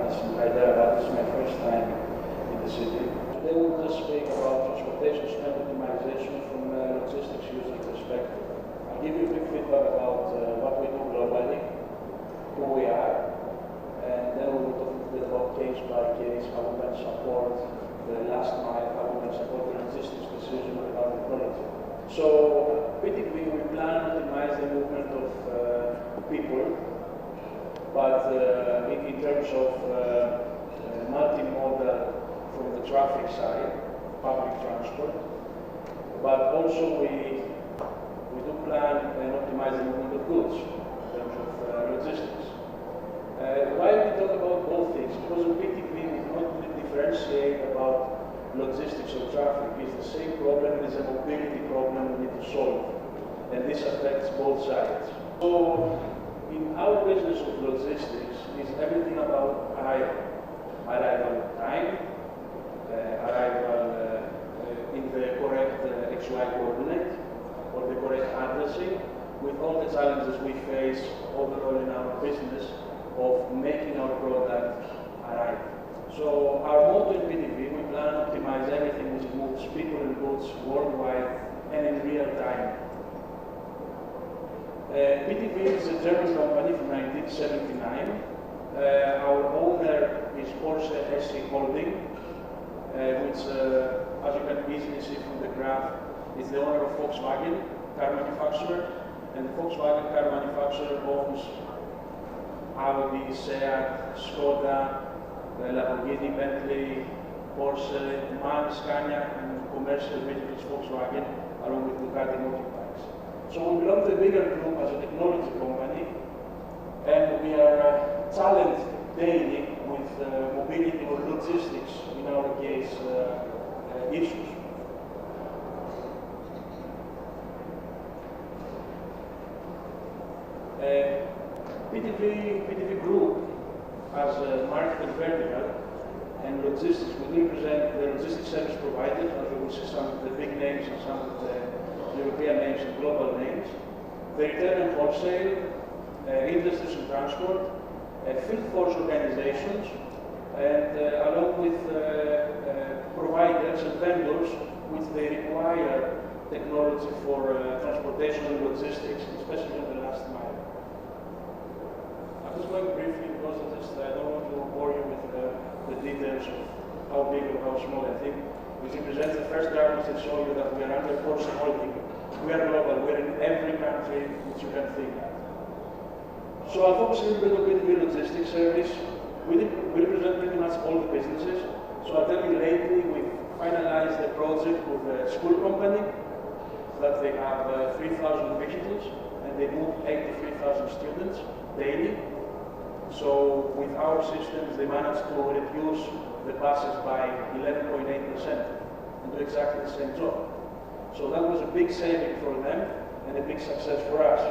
It's in Hyderabad. This is my first time in the city. Today we'll just speak about transportation spend optimization from a logistics user perspective. I'll give you a quick feedback about what we do globally, who we are, and then we will talk a bit about case by case, how we can support the last mile, how we can support the logistics decision with our technology. So, PTV, we plan to optimize the movement of people, but in terms of multimodal from the traffic side, public transport, but also we do plan and optimize the movement of goods in terms of logistics. Why we talk about both things? Because in PTV we do not really differentiate about logistics or traffic. It's the same problem, it is a mobility problem we need to solve, and this affects both sides. So, in our business of logistics, it's everything about arrival time, arrival in the correct XY coordinate, or the correct addressing, with all the challenges we face overall in our business of making our product arrive. So our motto in PTV, we plan to optimize everything which moves people and goods worldwide and in real time. PTV is a German company from 1979. Our owner is Porsche SE Holding, which, as you can easily see from the graph, is the owner of Volkswagen car manufacturer, and the Volkswagen car manufacturer owns Audi, Seat, Skoda, Lamborghini, Bentley, Porsche, MAN, Scania, and commercial vehicles Volkswagen, along with Ducati motorbikes. So we belong to a bigger group as a technology company, and we are challenged daily with mobility or logistics, in our case, issues. PTV Group as a market vertical and logistics, we represent the logistics service providers, as we will see some of the big names and some of the European names and global names, the retail and wholesale, industries and transport, field force organizations, and along with providers and vendors which they require technology for transportation and logistics, especially in the last mile. I'm just going briefly because I don't want to bore you with the details of how big or how small. I think we represent the first graph that show you that we are under Porsche Holding. We are global, we are in every country which you can think of. So I'll focus a little bit on PTV logistics service. We represent pretty much all the businesses. So I'll tell you lately we finalized the project with a school company that they have 3,000 vehicles and they move 83,000 students daily. So with our systems they managed to reduce the buses by 11.8% and do exactly the same job. So that was a big saving for them and a big success for us.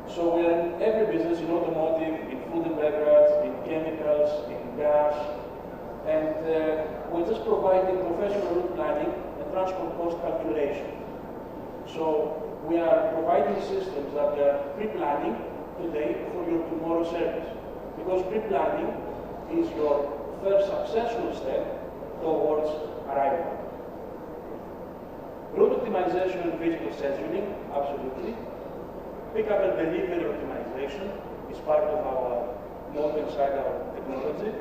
So we are in every business, in automotive, in food and beverage, in chemicals, in gas, and we're just providing professional route planning and transport cost calculation. So we are providing systems that are pre-planning today for your tomorrow service, because pre-planning is your first successful step towards arrival. Route optimization and vehicle scheduling, absolutely. Pickup and delivery optimization is part of our mode inside our technology.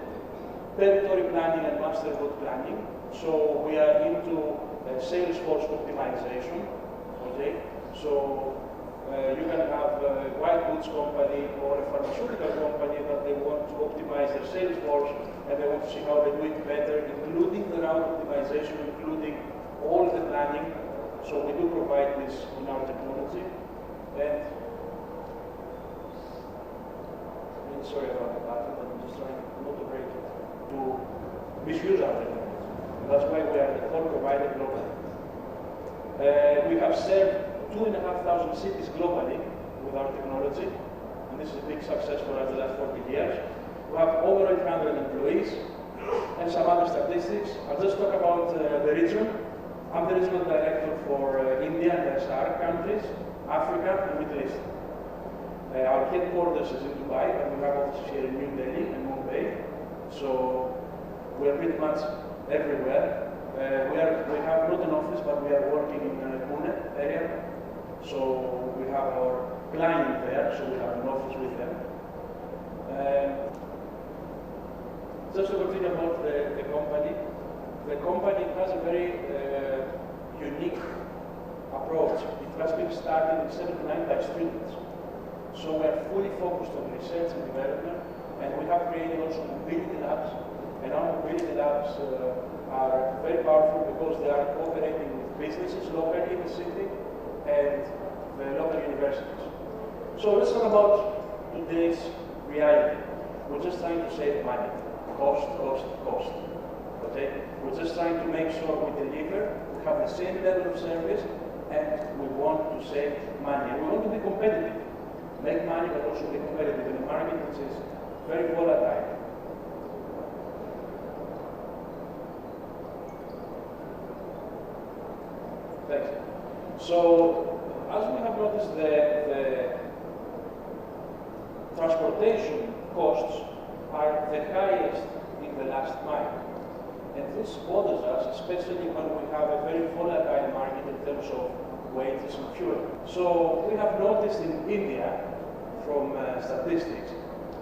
Territory planning and master route planning. So we are into sales force optimization. Okay, so you can have a white goods company or a pharmaceutical company that they want to optimize their sales force and they want to see how they do it better, including the route optimization, including all the planning. So we do provide this in our technology. And sorry about the button, but I'm just trying not to break it, to misuse our technology. That's why we are the core provider globally. We have served 2,500 cities globally with our technology, and this is a big success for us the last 40 years. We have over 800 employees, and some other statistics. I'll just talk about the region. I'm the regional director for India and the SAARC countries, Africa, and Middle East. Our headquarters is in Dubai, and we have offices here in New Delhi and Mumbai. So we're pretty much everywhere. We have not an office, but we are working in Pune area. So we have our client there, so we have an office with them. Just to continue about the company has a very unique approach. It has been started in 79 by students. So we are fully focused on research and development, and we have created also mobility labs. And our mobility labs are very powerful because they are cooperating with businesses locally in the city and the local universities. So let's talk about today's reality. We're just trying to save money. Cost, cost, cost. Okay? We're just trying to make sure we deliver, we have the same level of service, and we want to save money. And we want to be competitive. Make money, but also be competitive in a market which is very volatile. Thanks. So, as we have noticed, the transportation costs are the highest in the last mile. And this bothers us, especially when we have a very volatile market in terms of wages and fuel. So we have noticed in India, from statistics,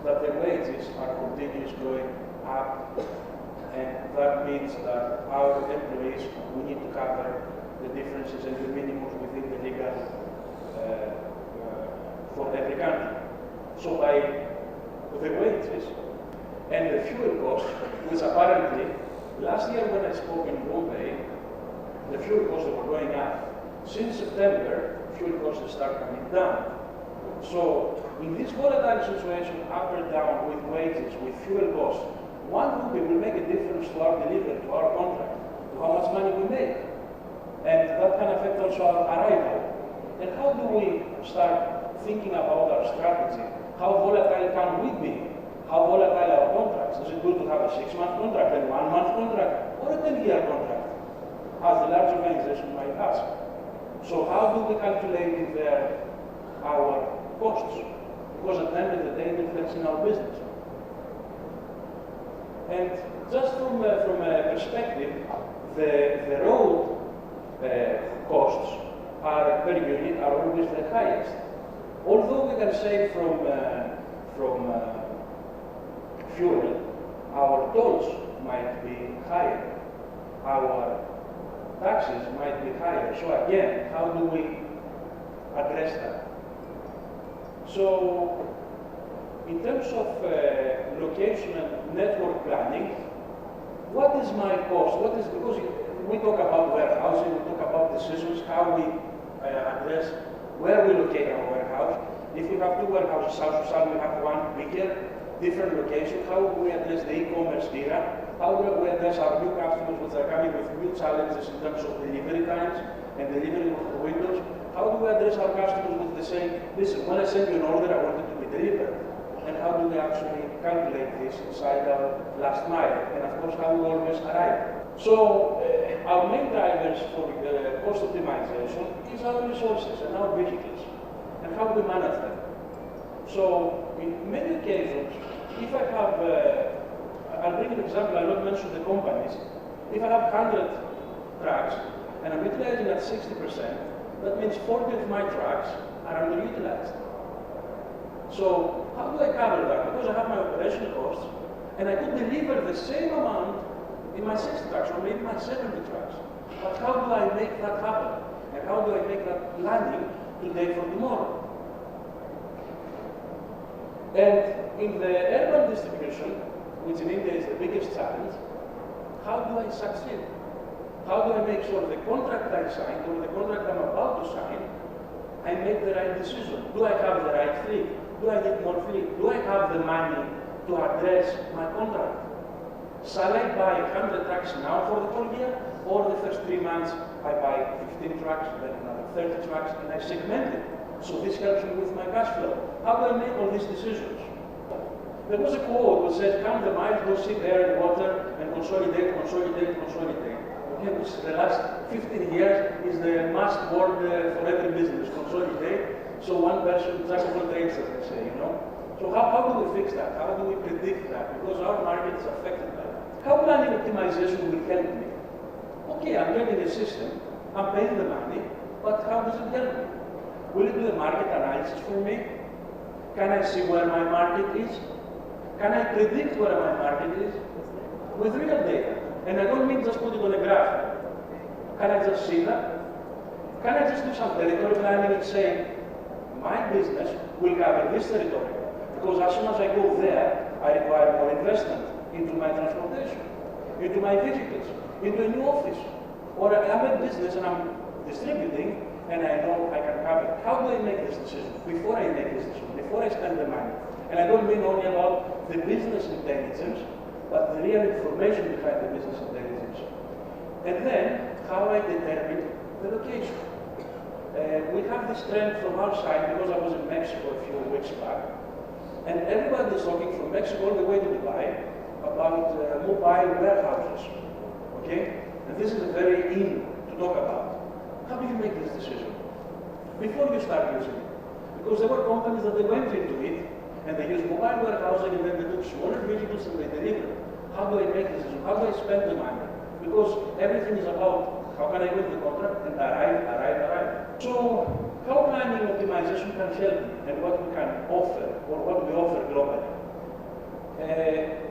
that the wages are continuously going up, and that means that our employees, we need to cover the differences and the minimums within the legal for every country. So by the wages and the fuel costs, which apparently, last year when I spoke in Bombay, the fuel costs were going up. Since September, fuel costs start coming down. So in this volatile situation, up or down, with wages, with fuel costs, 1 rupee will make a difference to our delivery, to our contract, to how much money we make. And that can affect also our arrival. And how do we start thinking about our strategy? How volatile can we be? How volatile our contracts? Is it good to have a 6-month contract, a 1-month contract, or a 10-year contract, as the large organization might ask? So how do we calculate our costs? Because at the end of the day, it reflects in our business. And just from a perspective, the road costs are per unit are always the highest. Although we can save from fuel, our tolls might be higher, our taxes might be higher. So again, how do we address that? So in terms of location and network planning, what is my cost? Because we talk about warehousing, we talk about decisions, how we address where we locate our warehouse. If we have 2 warehouses, south to south, we have one bigger, different location. How do we address the e-commerce era? How do we address our new customers which are coming with new challenges in terms of delivery times and delivery windows? How do we address our customers with the same, listen, when I send you an order, I want it to be delivered. And how do we actually calculate this inside our last mile? And of course, how we always arrive. So our main drivers for cost optimization is our resources and our vehicles, and how we manage them. So in many occasions, if I have, I'll bring an example, I'll not mention the companies. If I have 100 trucks and I'm utilizing at 60%, that means 40 of my trucks are underutilized. So how do I cover that? Because I have my operational costs, and I could deliver the same amount in my 60 trucks or maybe my 70 trucks. But how do I make that happen? And how do I make that planning today for tomorrow? And in the urban distribution, which in India is the biggest challenge, how do I succeed? How do I make sure the contract I signed or the contract I'm about to sign, I make the right decision? Do I have the right fleet? Do I need more fleet? Do I have the money to address my contract? Shall I buy 100 trucks now for the whole year? Or the first 3 months I buy 15 trucks, then another 30 trucks, and I segment it. So this helps me with my cash flow. How do I make all these decisions? There was a quote which says, count the miles, go sit there in water, and consolidate, consolidate, consolidate. Okay, which the last 15 years is the must word for every business, consolidate. So one person, jack of all trades, as they say, you know. So how do we fix that? How do we predict that? Because our market is affected by that. How planning optimization will help me? Okay, I'm getting a system, I'm paying the money, but how does it help me? Will it do a market analysis for me? Can I see where my market is? Can I predict where my market is? With real data. And I don't mean just put it on a graph. Can I just see that? Can I just do some territory planning and say, my business will cover this territory? Because as soon as I go there, I require more investment into my transportation, into my vehicles, into a new office. Or I'm a business and I'm distributing, and I know I can cover it. How do I make this decision? Before I make this decision, before I spend the money. And I don't mean only about the business intelligence, but the real information behind the business intelligence. And then, how I determine the location. We have this trend from our side, because I was in Mexico a few weeks back, and everybody is talking from Mexico all the way to Dubai about mobile warehouses, okay? And this is very in to talk about. How do you make this decision? Before you start using it. Because there were companies that they went into it, and they use mobile warehousing, and then they took smaller vehicles and they deliver. How do I make this decision? How do I spend the money? Because everything is about how can I win the contract and arrive. So, how planning optimization can help me and what we can offer, or what we offer globally.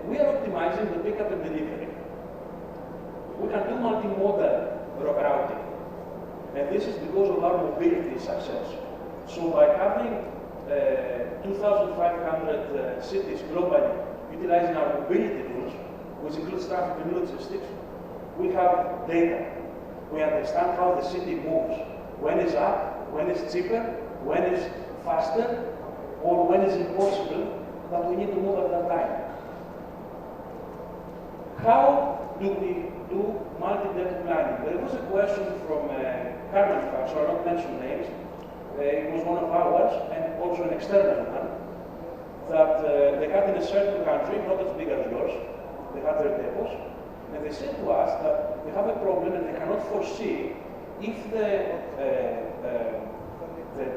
We are optimizing the pickup and delivery. We can do multimodal routing. And this is because of our mobility success. So by having 2,500 cities globally utilizing our mobility tools, which includes traffic and logistics, we have data. We understand how the city moves. When is up, when is cheaper, when is faster, or when is impossible, but we need to move at that time. How do we do multi-depth planning? There was a question from car manufacturer, I won't mention names. It was one of ours, and also an external one, that they had in a certain country, not as big as yours, they had their depots, and they said to us that they have a problem and they cannot foresee if the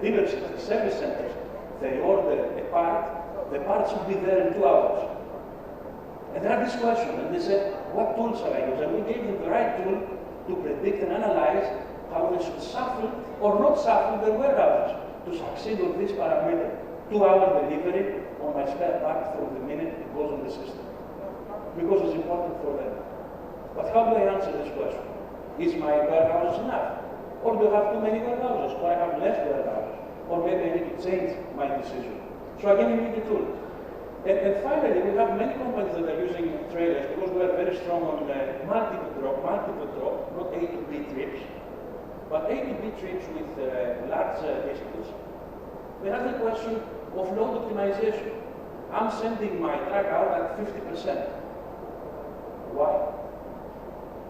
dealerships, the service centers, they order a part, the part should be there in 2 hours. And they had this question, and they said, what tool shall I use? And we gave them the right tool to predict and analyze how they should shuffle or not shuffle their warehouses to succeed on this parameter. 2-hour delivery on my spare part from the minute it goes on the system. Because it's important for them. But how do I answer this question? Is my warehouse enough? Or do I have too many warehouses? Or I have less warehouses? Or maybe I need to change my decision. So again, you need a tool. And finally, we have many companies that are using trailers because we are very strong on multiple drop, not A to B trips, but A to B trips with large vehicles. We have the question of load optimization. I'm sending my truck out at 50%. Why?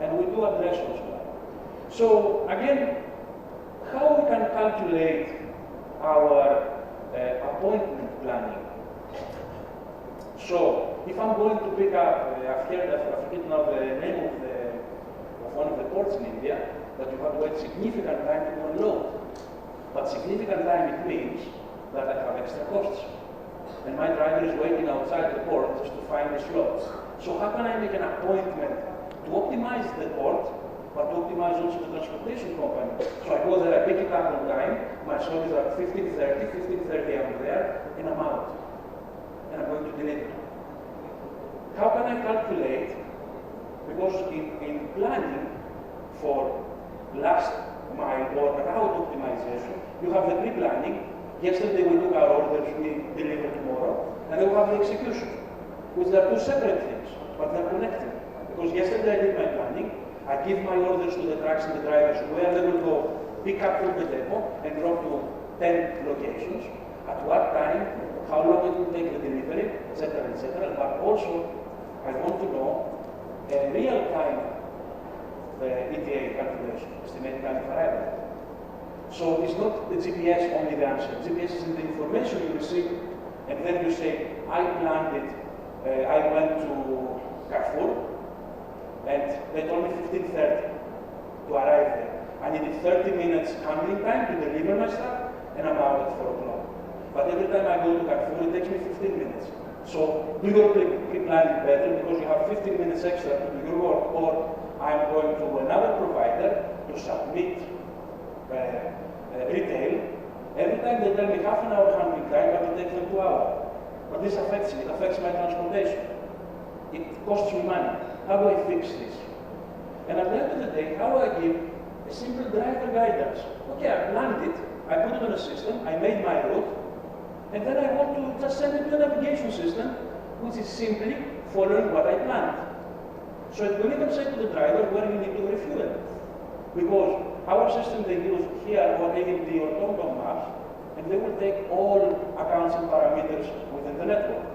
And we do address also that. So again, how we can calculate our appointment planning. So, if I'm going to pick up, I've forgotten now the name of one of the ports in India, that you have to wait significant time to unload. But significant time, it means that I have extra costs. And my driver is waiting outside the port just to find the slots. So how can I make an appointment to optimize the port, but to optimize also the transportation company? So I go there, I pick it up on time, my slot is at 15:30 I'm there, and I'm out. And I'm going to deliver. How can I calculate? Because in planning for last mile or route optimization, you have the pre-planning. Yesterday we took our orders, we deliver tomorrow, and then we have the execution, which are two separate things, but they're connected. Because yesterday I did my planning, I give my orders to the trucks and the drivers where they will go pick up from the depot and drop to 10 locations, at what time, how long it will take the delivery, etc., etc. But also, I want to know a real-time ETA calculation, estimated time of arrival. So it's not the GPS only the answer. GPS is in the information you receive, and then you say, I planned it, I went to Carrefour, and they told me 15:30 to arrive there. I needed 30 minutes handling time to deliver my stuff, and I'm out at 4 o'clock. But every time I go to Carrefour, it takes me 15 minutes. So do your pre-planning better because you have 15 minutes extra to do your work, or I'm going to another provider to submit retail. Every time they tell me half an hour handling time, but it takes them 2 hours. But this affects me. It affects my transportation. It costs me money. How do I fix this? And at the end of the day, how do I give a simple driver guidance? Okay, I planned it, I put it on a system, I made my route, and then I want to just send it to a navigation system, which is simply following what I planned. So it will even say to the driver where you need to refuel. Because our system they use here or AMD or TomTom maps, and they will take all accounts and parameters within the network.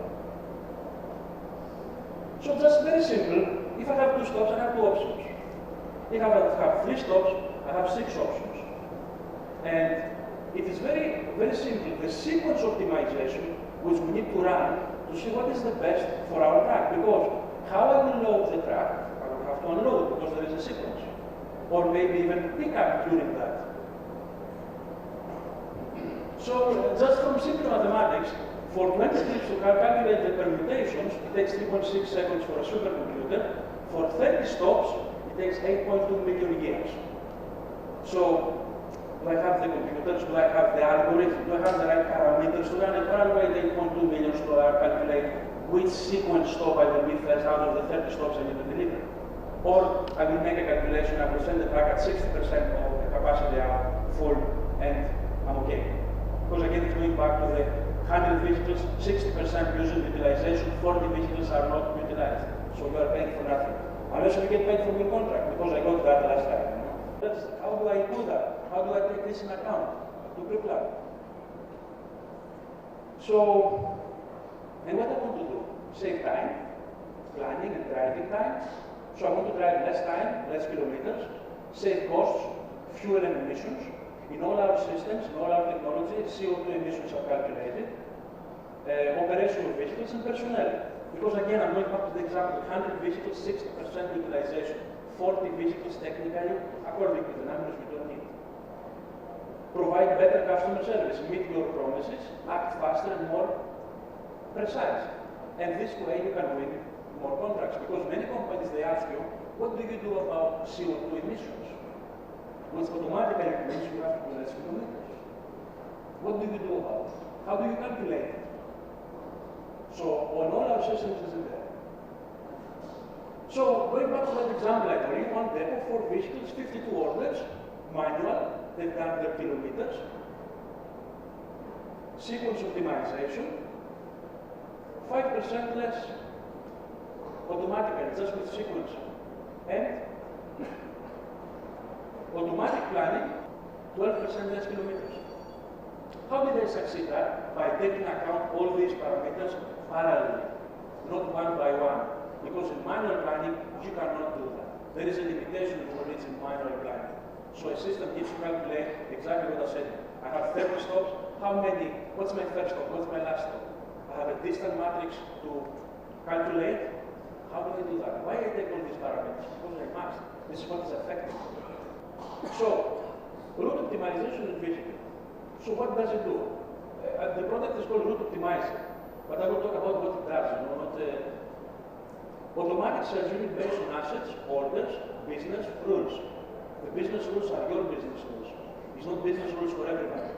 So just very simple, if I have 2 stops, I have 2 options. If I have 3 stops, I have 6 options. And it is very, very simple. The sequence optimization, which we need to run to see what is the best for our track. Because how I will load the track, I will have to unload because there is a sequence. Or maybe even pick up during that. So just from simple mathematics, for 20 trips to calculate the permutations, it takes 3.6 seconds for a supercomputer. For 30 stops, it takes 8.2 million years. So, do I have the computers? Do I have the algorithm? Do I have the right parameters to run it? Evaluate 8.2 million to calculate which sequence stop I will be first out of the 30 stops I need to deliver. Or I will make a calculation, I will send the track at 60% of the capacity full, and I'm okay. Because again, it's going back to the 100 vehicles, 60% user utilization, 40 vehicles are not utilized. So you are paying for nothing. Unless you get paid from your contract, because I got that last time. You know? How do I do that? How do I take this in account to pre-plan? So, and what I want to do? Save time, planning and driving time. So I want to drive less time, less kilometers, save costs, fuel and emissions. In all our systems, in all our technology, CO2 emissions are calculated, operation of vehicles and personnel. Because again, I'm going back to the example, 100 vehicles, 60% utilization, 40 vehicles technically, according to the numbers we don't need. Provide better customer service, meet your promises, act faster and more precise. And this way you can win more contracts, because many companies, they ask you, what do you do about CO2 emissions? Which automatically means you have to do less kilometers. What do you do about it? How do you calculate it? So on all our systems is there. So going back to that example I told you, one depot, 4 vehicles, 52 orders, manual, they've done their kilometers, sequence optimization, 5% less automatically, just with sequence. And automatic planning, 12% less kilometers. How did they succeed that? By taking account all these parameters parallelly, not one by one. Because in manual planning, you cannot do that. There is a limitation for it in manual planning. So a system needs to calculate exactly what I said. I have 30 stops. How many? What's my first stop? What's my last stop? I have a distant matrix to calculate. How do I do that? Why I take all these parameters? Because I must. This is what is effective. So, route optimization is visible. So what does it do? The product is called Route Optimizer, but I will talk about what it does, not automatic scheduling based on assets, orders, business rules. The business rules are your business rules. It's not business rules for everybody.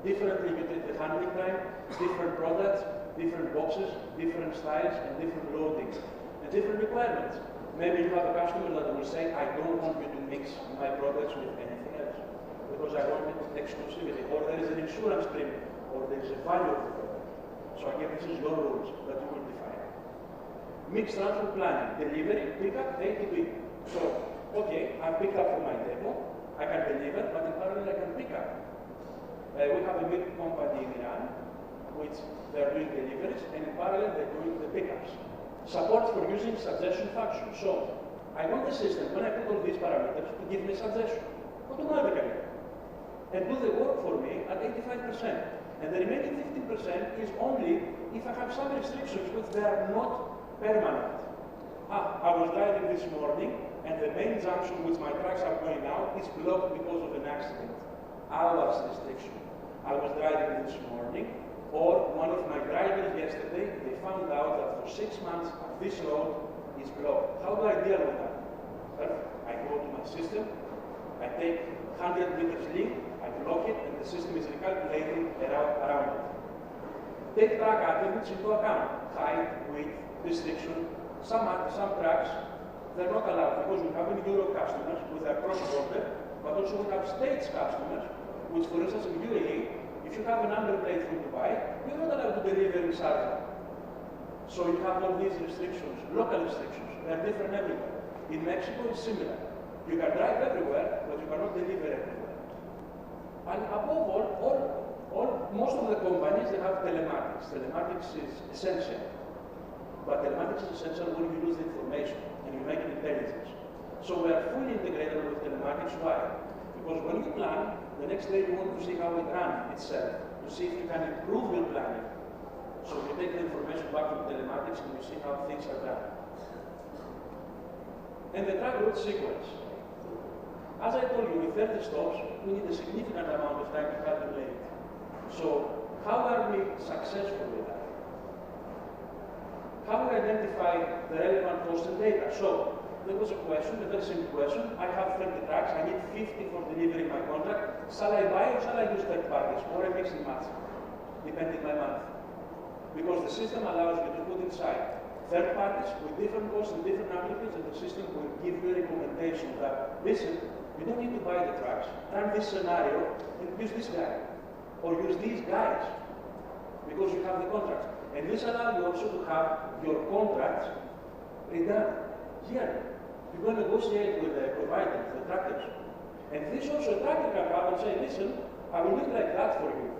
Differently you treat the handling time, different products, different boxes, different styles, and different loadings, and different requirements. Maybe you have a customer that will say, I don't want you to mix my products with anything else, because I want exclusivity, or there is an insurance premium, or there is a value of the product. So again, this is your rules that you will define. Mixed transfer planning, delivery, pickup, A to B. So, okay, I pick up from my depot, I can deliver, but in parallel I can pick up. We have a milk company in Iran, which they are doing deliveries, and in parallel they're doing the pickups. Support for using suggestion function. So, I want the system, when I put all these parameters, to give me a suggestion, automatically, and do the work for me at 85%. And the remaining 15% is only if I have some restrictions which they are not permanent. I was driving this morning, and the main junction which my trucks are going out is blocked because of an accident. Hours restriction. I was driving this morning, Or one of my drivers yesterday, they found out that for 6 months this road is blocked. How do I deal with that? Well, I go to my system, I take 100 meters lead, I block it, and the system is recalculating around it. Take track attributes into account. Height, width, restriction. Some tracks, they're not allowed because we have Euro customers with our cross-border, but also we have States customers, which for instance in UAE, if you have a number plate from Dubai, you're not allowed to deliver in Sharjah. So you have all these restrictions, local restrictions. They're different everywhere. In Mexico, it's similar. You can drive everywhere, but you cannot deliver everywhere. And above all, most of the companies, they have telematics. Telematics is essential. But telematics is essential when you use the information and you make intelligence. So we are fully integrated with telematics. Why? Because when you plan, the next day you want to see how it runs itself, to see if you can improve your planning. So you take the information back from telematics and you see how things are done. And the track route sequence. As I told you, with 30 stops, we need a significant amount of time to calculate. So how are we successful with that? How do we identify the relevant cost and data? So there was a question, a very simple question. I have 30 tracks, I need 50 for delivering my contract. Shall I buy or shall I use third parties? Or a mix and match, depending by month. Because the system allows you to put inside third parties with different costs and different applicants, and the system will give you a recommendation that, listen, you don't need to buy the tracks, run this scenario and use this guy. Or use these guys, because you have the contract. And this allows you also to have your contracts redone here. You go negotiate with the provider, the trackers. And this also a tracker can come and say, listen, I will do it like that for you.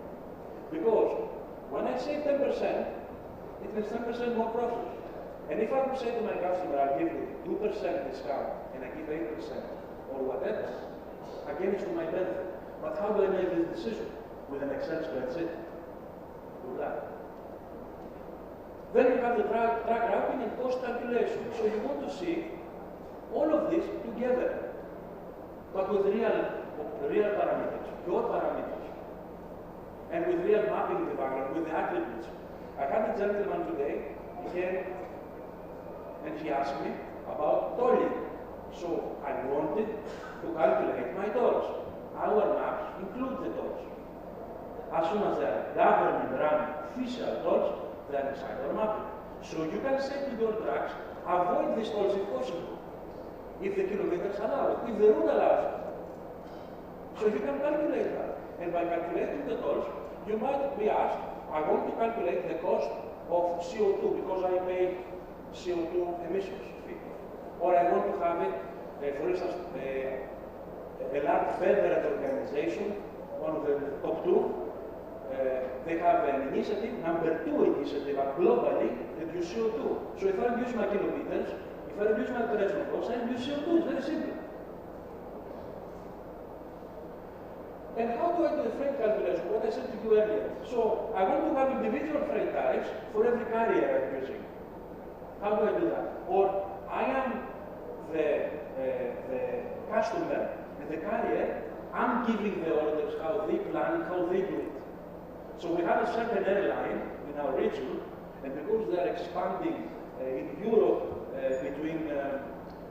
Because when I say 10%, it means 10% more profit. And if I would say to my customer, I'll give you 2% discount, and I give 8%, or whatever, again, it's to my benefit. But how do I make this decision? With an Excel spreadsheet? Do that. Then you have the track routing and cost calculation. So you want to see all of this together, but with real parameters, your parameters, and with real mapping in the background, with the attributes. I had a gentleman today, he came and he asked me about tolling. So I wanted to calculate my tolls. Our maps include the tolls. As soon as they are government-run official tolls, they are inside our mapping. So you can say to your tracks, avoid these tolls if possible, if the kilometers allow it, if the route allows it. So you can calculate that. And by calculating the tolls, you might be asked, I want to calculate the cost of CO2 because I pay CO2 emissions fee. Or I want to have it, for instance, a large beverage organization, one of the top two, they have an initiative, number 2 initiative, globally reduce CO2. So if I reduce my kilometers, if I reduce my operational costs, I reduce CO2. It's very simple. And how do I do the freight calculation? What I said to you earlier. So I want to have individual freight tariffs for every carrier I'm using. How do I do that? Or I am the customer and the carrier, I'm giving the orders how they plan, how they do it. So we have a certain airline in our region, and because they are expanding in Europe between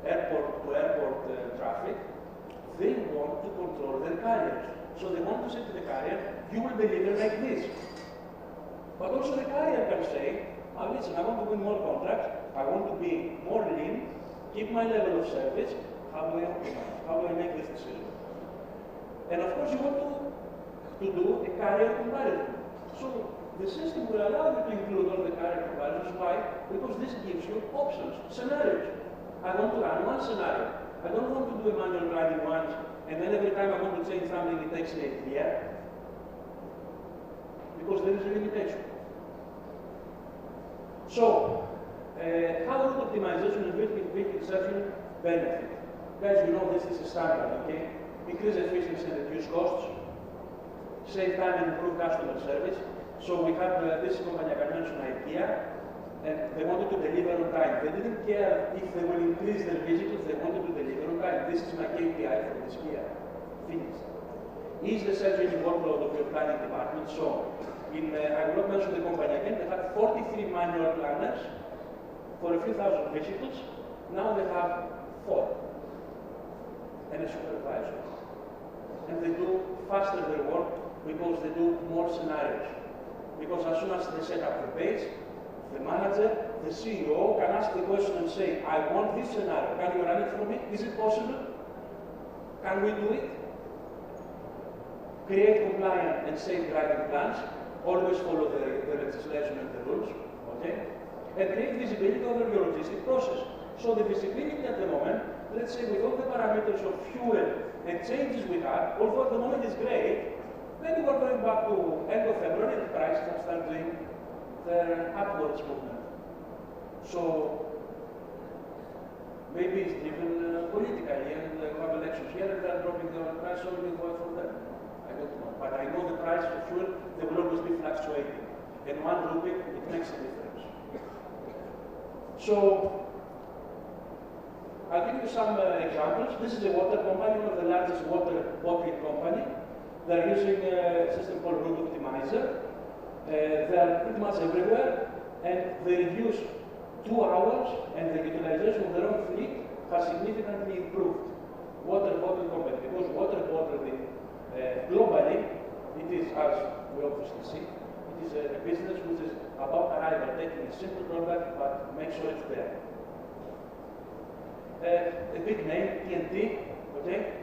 airport to airport traffic, they want to control their carriers. So they want to say to the carrier, you will deliver like this. But also the carrier can say, oh, listen, I want to win more contracts, I want to be more lean, keep my level of service, how do I optimize? How do I make this decision? And of course you want to do a carrier comparison. So the system will allow you to include all the carrier comparisons. Why? Because this gives you options, scenarios. I want to run one scenario. I don't want to do a manual running once, and then every time I want to change something, it takes me a year. Because there is a limitation. So, how route optimization and vehicle exception benefit? Guys, you know this is a standard, okay? Increase efficiency and reduce costs, save time and improve customer service. So we have this company, I can mention IKEA, and they wanted to deliver on time. They didn't care if they will increase their visitors, they wanted to deliver on time. This is my KPI for this year. Finished. Is the search engine workload of your planning department? So, I will not mention the company again, they had 43 manual planners for a few thousand vehicles. Now they have 4 and a supervisor. And they do faster their work because they do more scenarios. Because as soon as they set up the page, the manager, the CEO can ask the question and say, I want this scenario. Can you run it for me? Is it possible? Can we do it? Create compliant and safe driving plans. Always follow the legislation and the rules. Okay? And create visibility over your logistic process. So the visibility at the moment, let's say with all the parameters of fuel and changes we have, although at the moment is great, maybe we're going back to end of February, the prices have started doing their upwards movement. So maybe it's driven politically, and we have elections here and they're dropping the price, so we will vote for them. I don't know. But I know the price of fuel, they will always be fluctuating. And 1 rupee, it makes a difference. So I'll give you some examples. This is a water company, one of the largest water bottling company. They're using a system called Route Optimizer. They're pretty much everywhere, and they reduce 2 hours, and the utilization of their own fleet has significantly improved. Water bottling company, because water bottling globally, it is, as we obviously see, it is a business which is about arrival, taking a simple product, but make sure it's there. A big name, TNT, okay?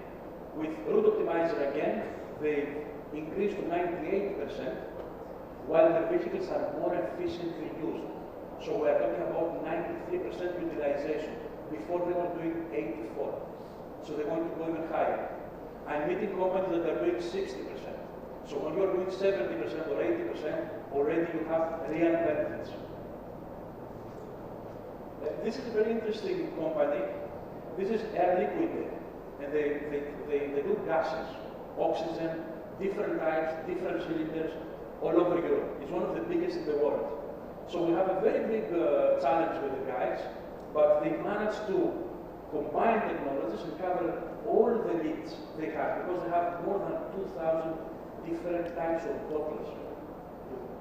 With Route Optimizer again, they increased to 98%, while the vehicles are more efficiently used. So we are talking about 93% utilization. Before they were doing 84%. So they're going to go even higher. I'm meeting companies that are doing 60%. So when you're doing 70% or 80%, already you have real benefits. This is a very interesting company. This is Air Liquide, and they do gases, oxygen, different types, different cylinders, all over Europe. It's one of the biggest in the world. So we have a very big challenge with the guys, but they managed to combine technologies and cover all the needs they have, because they have more than 2,000 different types of bottles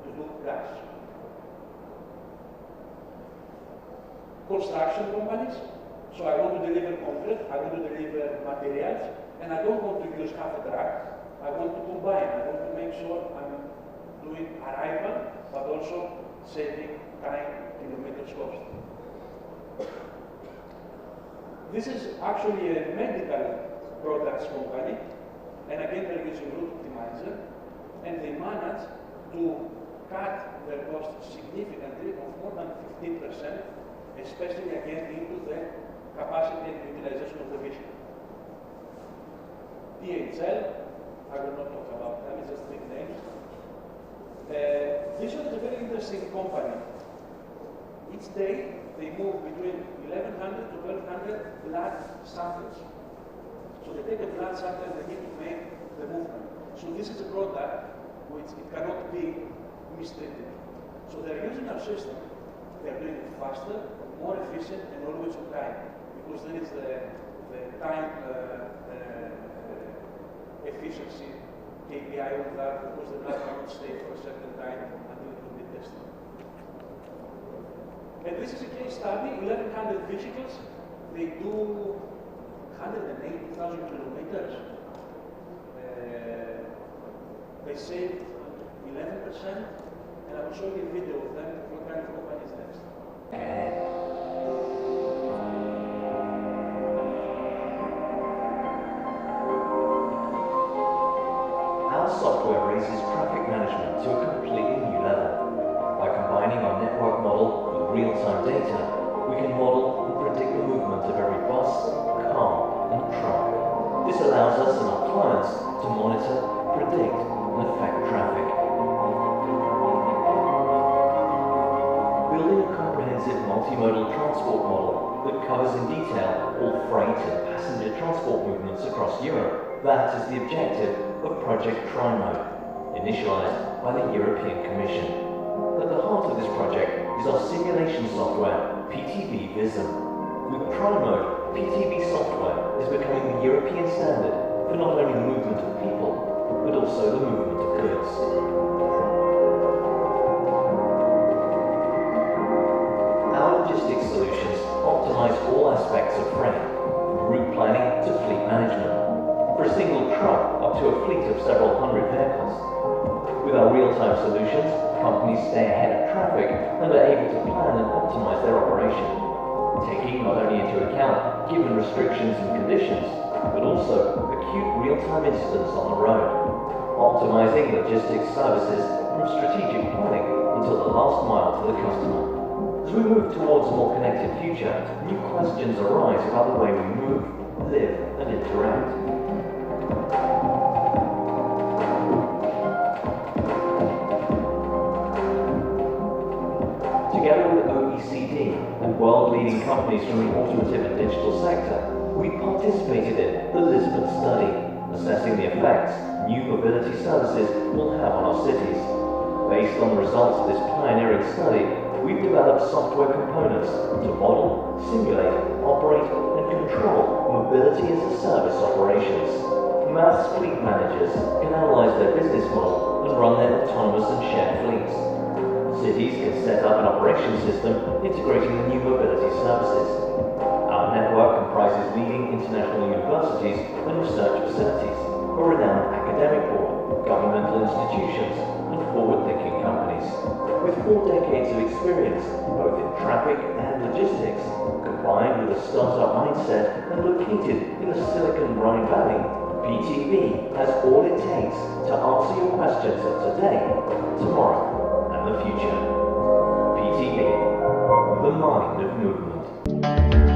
to do gas. Construction companies. So I want to deliver concrete, I want to deliver materials, and I don't want to use half a truck. I want to combine. I want to make sure I'm doing arrival, but also saving time, kilometers cost. This is actually a medical products company, and again they're using Route Optimizer, and they manage to cut their costs significantly of more than 15%, especially again into the capacity and utilization of the vehicle. DHL, I will not talk about them, it's just big names. This one is a very interesting company. Each day, they move between 1,100 to 1,200 blood samples. So they take a blood sample and they need to make the movement. So this is a product which it cannot be mistreated. So they're using our system. They're doing it faster, more efficient, and always on time. Because there is the time efficiency KPI of that, because the blood cannot stay for a certain time until it will be tested. And this is a case study, 1,100 vehicles. They do 180,000 kilometers. They saved 11%, and I will show you a video of them, what kind of company is next. Our software raises traffic management to a completely new level. By combining our network model with real-time data, we can model and predict the movement of every bus, car, and truck. This allows us and our clients to monitor, predict, and affect traffic. Building a comprehensive multimodal transport model that covers in detail all freight and passenger transport movements across Europe, that is the objective of Project TriMode, initialized by the European Commission. At the heart of this project is our simulation software, PTV Vism. With TriMode, PTV software is becoming the European standard for not only the movement of people, but also the movement of goods. optimize all aspects of freight, from route planning to fleet management. For a single truck, up to a fleet of several hundred vehicles. With our real-time solutions, companies stay ahead of traffic and are able to plan and optimize their operation, taking not only into account given restrictions and conditions, but also acute real-time incidents on the road, optimizing logistics services from strategic planning until the last mile to the customer. As we move towards a more connected future, new questions arise about the way we move, live, and interact. Together with OECD and world-leading companies from the automotive and digital sector, we participated in the Lisbon study, assessing the effects new mobility services will have on our cities. Based on the results of this pioneering study, we've developed software components to model, simulate, operate, and control mobility as a service operations. Mass fleet managers can analyze their business model and run their autonomous and shared fleets. Cities can set up an operation system integrating the new mobility services. Our network comprises leading international universities and research facilities, a renowned academic board, governmental institutions, and forward-thinking companies. With 4 decades of experience, both in traffic and logistics, combined with a startup mindset and located in the Silicon Valley, PTV has all it takes to answer your questions of today, tomorrow, and the future. PTV, the mind of movement.